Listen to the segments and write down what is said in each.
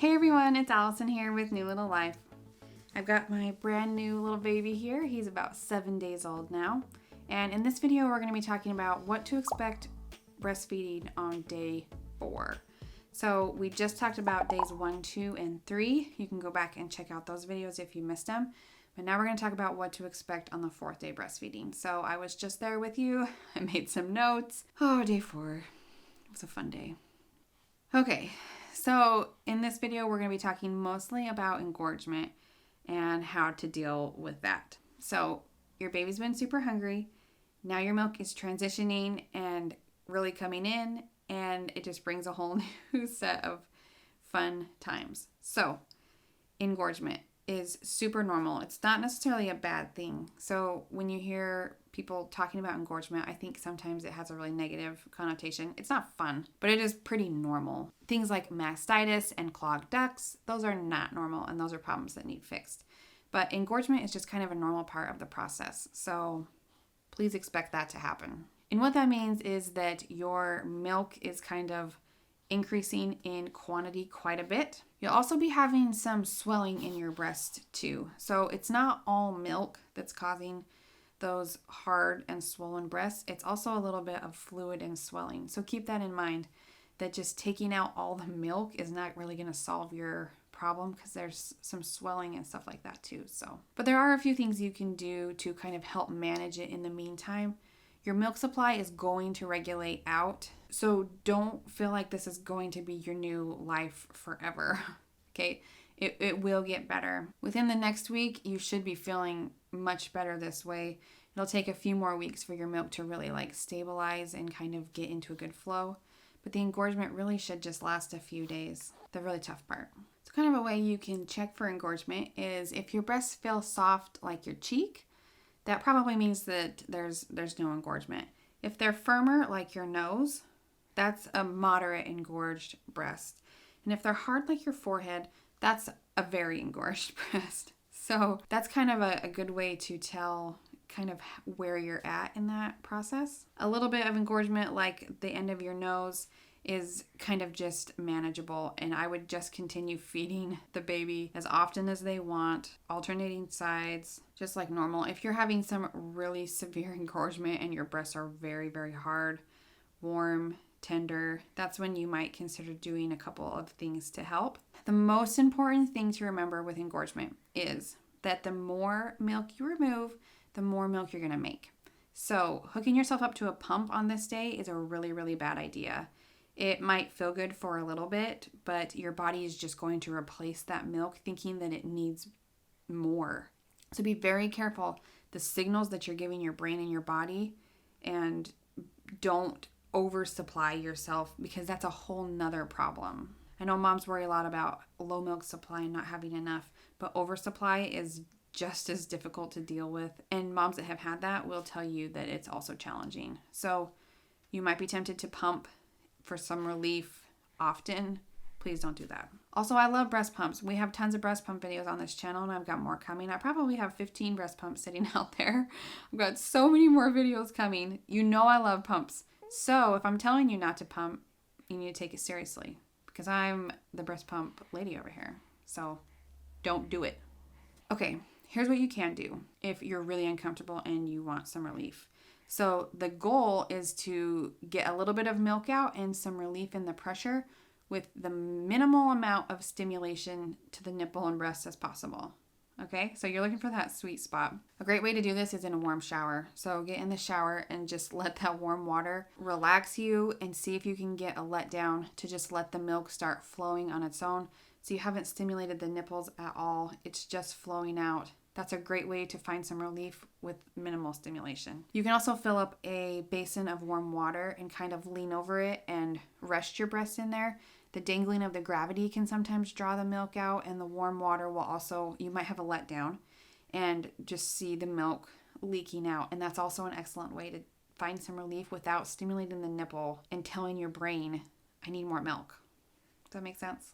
Hey everyone, it's Allison here with New Little Life. I've got my brand new little baby here. He's about 7 days old now. And in this video, we're going to be talking about what to expect breastfeeding on day 4. So we just talked about days 1, 2, and 3. You can go back and check out those videos if you missed them. But now we're going to talk about what to expect on the 4th day breastfeeding. So I was just there with you. I made some notes. Oh, day 4. It was a fun day. Okay, so in this video, we're going to be talking mostly about engorgement and how to deal with that. So your baby's been super hungry. Now your milk is transitioning and really coming in, and it just brings a whole new set of fun times. So engorgement is super normal. It's not necessarily a bad thing. So when you hear people talking about engorgement, I think sometimes it has a really negative connotation. It's not fun, but it is pretty normal. Things like mastitis and clogged ducts, those are not normal, and those are problems that need fixed. But engorgement is just kind of a normal part of the process. So please expect that to happen. And what that means is that your milk is kind of increasing in quantity quite a bit. You'll also be having some swelling in your breast too. So it's not all milk that's causing those hard and swollen breasts. It's also a little bit of fluid and swelling. So keep that in mind, that just taking out all the milk is not really going to solve your problem, because there's some swelling and stuff like that too. But there are a few things you can do to kind of help manage it in the meantime. Your milk supply is going to regulate out, so don't feel like this is going to be your new life forever, okay? It will get better. Within the next week, you should be feeling much better this way. It'll take a few more weeks for your milk to really stabilize and kind of get into a good flow, but the engorgement really should just last a few days, the really tough part. So kind of a way you can check for engorgement is if your breasts feel soft like your cheek, that probably means that there's no engorgement. If they're firmer like your nose, that's a moderate engorged breast. And if they're hard like your forehead, that's a very engorged breast. So that's kind of a good way to tell kind of where you're at in that process. A little bit of engorgement like the end of your nose is kind of just manageable, and I would just continue feeding the baby as often as they want, alternating sides, just like normal. If you're having some really severe engorgement and your breasts are very, very hard, warm, tender, that's when you might consider doing a couple of things to help. The most important thing to remember with engorgement is that the more milk you remove, the more milk you're going to make. So hooking yourself up to a pump on this day is a really, really bad idea. It might feel good for a little bit, but your body is just going to replace that milk thinking that it needs more. So be very careful the signals that you're giving your brain and your body, and don't oversupply yourself, because that's a whole nother problem. I know moms worry a lot about low milk supply and not having enough, but oversupply is just as difficult to deal with. And moms that have had that will tell you that it's also challenging. So you might be tempted to pump for some relief often. Please don't do that. Also, I love breast pumps. We have tons of breast pump videos on this channel, and I've got more coming. I probably have 15 breast pumps sitting out there. I've got so many more videos coming. You know I love pumps. So if I'm telling you not to pump, you need to take it seriously, because I'm the breast pump lady over here. So don't do it. Okay, here's what you can do if you're really uncomfortable and you want some relief. So the goal is to get a little bit of milk out and some relief in the pressure with the minimal amount of stimulation to the nipple and breast as possible. Okay, so you're looking for that sweet spot. A great way to do this is in a warm shower. So get in the shower and just let that warm water relax you, and see if you can get a letdown to just let the milk start flowing on its own. So you haven't stimulated the nipples at all. It's just flowing out. That's a great way to find some relief with minimal stimulation. You can also fill up a basin of warm water and kind of lean over it and rest your breast in there. The dangling of the gravity can sometimes draw the milk out, and the warm water will also, you might have a letdown and just see the milk leaking out. And that's also an excellent way to find some relief without stimulating the nipple and telling your brain, I need more milk. Does that make sense?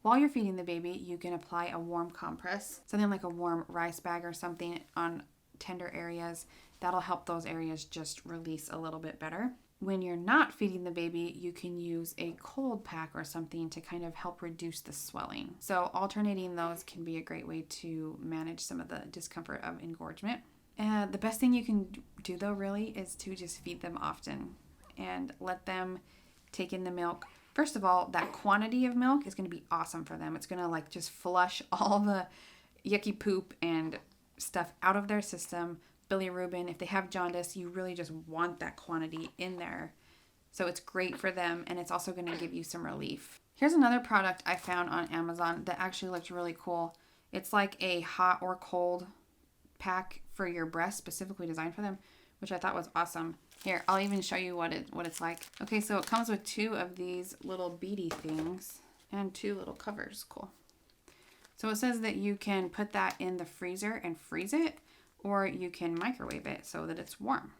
While you're feeding the baby, you can apply a warm compress, something like a warm rice bag or something on tender areas. That'll help those areas just release a little bit better. when you're not feeding the baby, you can use a cold pack or something to kind of help reduce the swelling. So alternating those can be a great way to manage some of the discomfort of engorgement. The best thing you can do though really is to just feed them often and let them take in the milk. First of all, that quantity of milk is going to be awesome for them. It's going to like just flush all the yucky poop and stuff out of their system. Bilirubin, if they have jaundice, you really just want that quantity in there. So it's great for them, and it's also going to give you some relief. Here's another product I found on Amazon that actually looked really cool. It's like a hot or cold pack for your breast, specifically designed for them, which I thought was awesome. Here, I'll even show you what it's like. Okay, so it comes with 2 of these little beady things and 2 little covers. Cool. So it says that you can put that in the freezer and freeze it, or you can microwave it so that it's warm.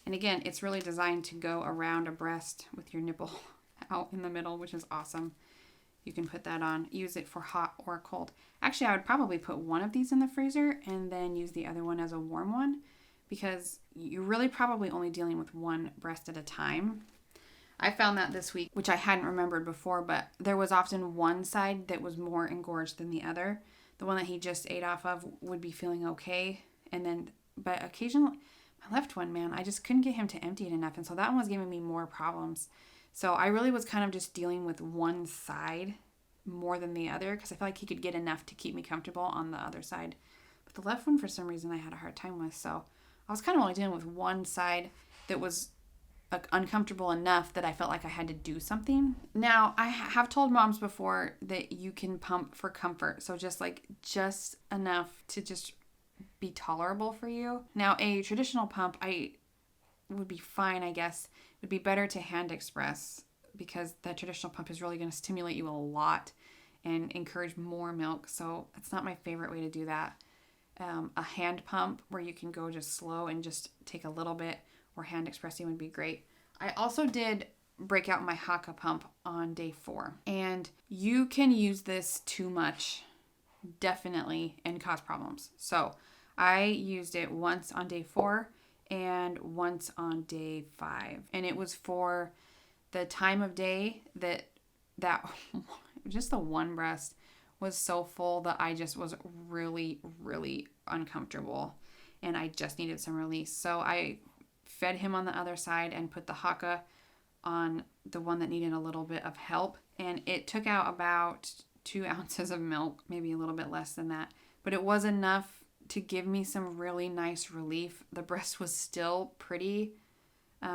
And again, it's really designed to go around a breast with your nipple out in the middle, which is awesome. You can put that on, use it for hot or cold. Actually, I would probably put one of these in the freezer and then use the other one as a warm one, because you're really probably only dealing with one breast at a time. I found that this week, which I hadn't remembered before, but there was often one side that was more engorged than the other. The one that he just ate off of would be feeling okay. But occasionally, my left one, man, I just couldn't get him to empty it enough. And so that one was giving me more problems. So I really was kind of just dealing with one side more than the other, because I felt like he could get enough to keep me comfortable on the other side. But the left one, for some reason, I had a hard time with. So I was kind of only dealing with one side that was uncomfortable enough that I felt like I had to do something. Now, I have told moms before that you can pump for comfort. So just enough to just be tolerable for you. Now, a traditional pump, would be fine, I guess. It would be better to hand express, because that traditional pump is really going to stimulate you a lot and encourage more milk. So it's not my favorite way to do that. A hand pump where you can go just slow and just take a little bit, or hand expressing would be great. I also did break out my Haka pump on day 4. And you can use this too much, definitely, and cause problems. So I used it once on day 4 and once on day 5. And it was for the time of day that just the one breast was so full that I just was really, really uncomfortable. And I just needed some release. So I fed him on the other side and put the Haka on the one that needed a little bit of help. And it took out about 2 ounces of milk, maybe a little bit less than that. But it was enough to give me some really nice relief. The breast was still pretty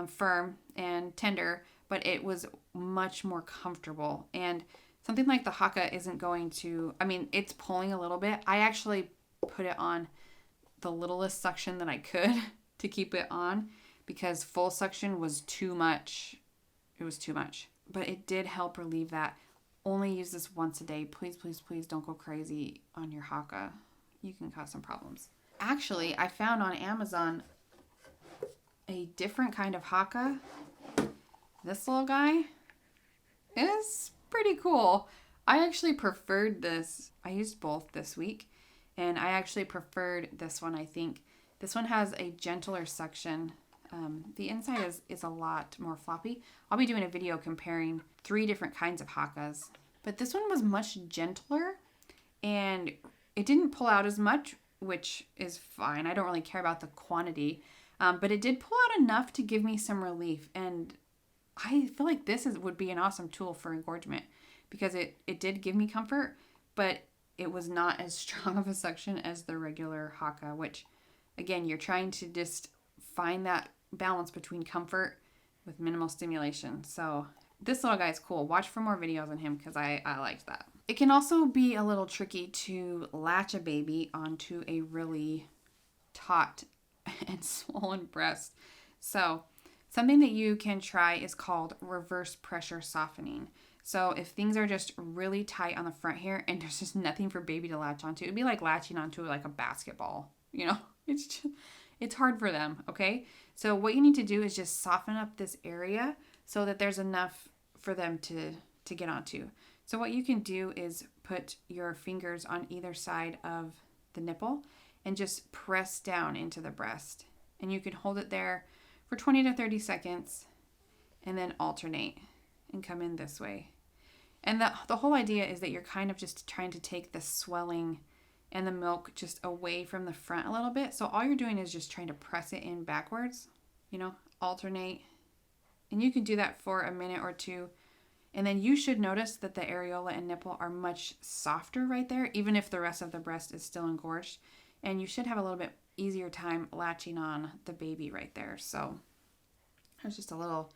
firm and tender, but it was much more comfortable. And something like the Haka isn't going to, it's pulling a little bit. I actually put it on the littlest suction that I could to keep it on, because full suction was too much. It was too much. But it did help relieve that. Only use this once a day. Please, please, please don't go crazy on your Haka. You can cause some problems. Actually, I found on Amazon a different kind of Haka. This little guy is pretty cool. I actually preferred this. I used both this week, and I actually preferred this one, I think. This one has a gentler suction. The inside is a lot more floppy. I'll be doing a video comparing 3 different kinds of Hakas. But this one was much gentler, and it didn't pull out as much, which is fine. I don't really care about the quantity. But it did pull out enough to give me some relief. And I feel like this would be an awesome tool for engorgement, because it did give me comfort, but it was not as strong of a suction as the regular Haka, which, again, you're trying to just find that balance between comfort with minimal stimulation. So this little guy's cool. Watch for more videos on him, because I liked that. It can also be a little tricky to latch a baby onto a really taut and swollen breast. So something that you can try is called reverse pressure softening. So if things are just really tight on the front here and there's just nothing for baby to latch onto, it'd be like latching onto like a basketball, it's hard for them, okay? So what you need to do is just soften up this area so that there's enough for them to get onto. So what you can do is put your fingers on either side of the nipple and just press down into the breast. And you can hold it there for 20 to 30 seconds and then alternate and come in this way. And the whole idea is that you're kind of just trying to take the swelling and the milk just away from the front a little bit. So all you're doing is just trying to press it in backwards, alternate. And you can do that for a minute or two. And then you should notice that the areola and nipple are much softer right there, even if the rest of the breast is still engorged. And you should have a little bit easier time latching on the baby right there. So there's just a little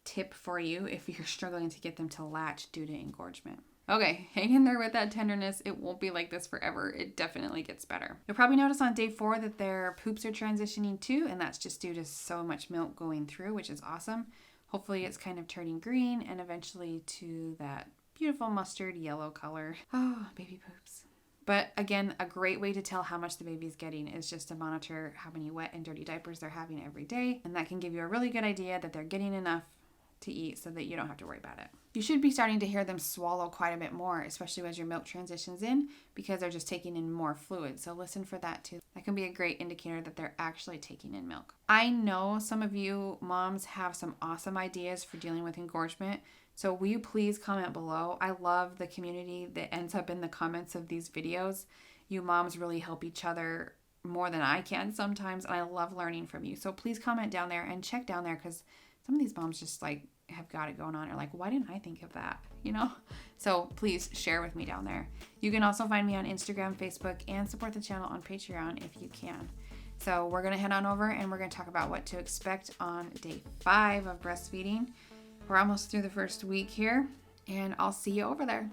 tip for you if you're struggling to get them to latch due to engorgement. Okay, hang in there with that tenderness. It won't be like this forever. It definitely gets better. You'll probably notice on day 4 that their poops are transitioning too, and that's just due to so much milk going through, which is awesome. Hopefully it's kind of turning green and eventually to that beautiful mustard yellow color. Oh, baby poops. But again, a great way to tell how much the baby's getting is just to monitor how many wet and dirty diapers they're having every day, and that can give you a really good idea that they're getting enough to eat so that you don't have to worry about it. You should be starting to hear them swallow quite a bit more, especially as your milk transitions in, because they're just taking in more fluid. So listen for that too. That can be a great indicator that they're actually taking in milk. I know some of you moms have some awesome ideas for dealing with engorgement. So will you please comment below? I love the community that ends up in the comments of these videos. You moms really help each other more than I can sometimes, and I love learning from you. So please comment down there and check down there, because some of these moms just have got it going on. Or why didn't I think of that? So please share with me down there. You can also find me on Instagram, Facebook, and support the channel on Patreon if you can. So we're going to head on over and we're going to talk about what to expect on day 5 of breastfeeding. We're almost through the first week here, and I'll see you over there.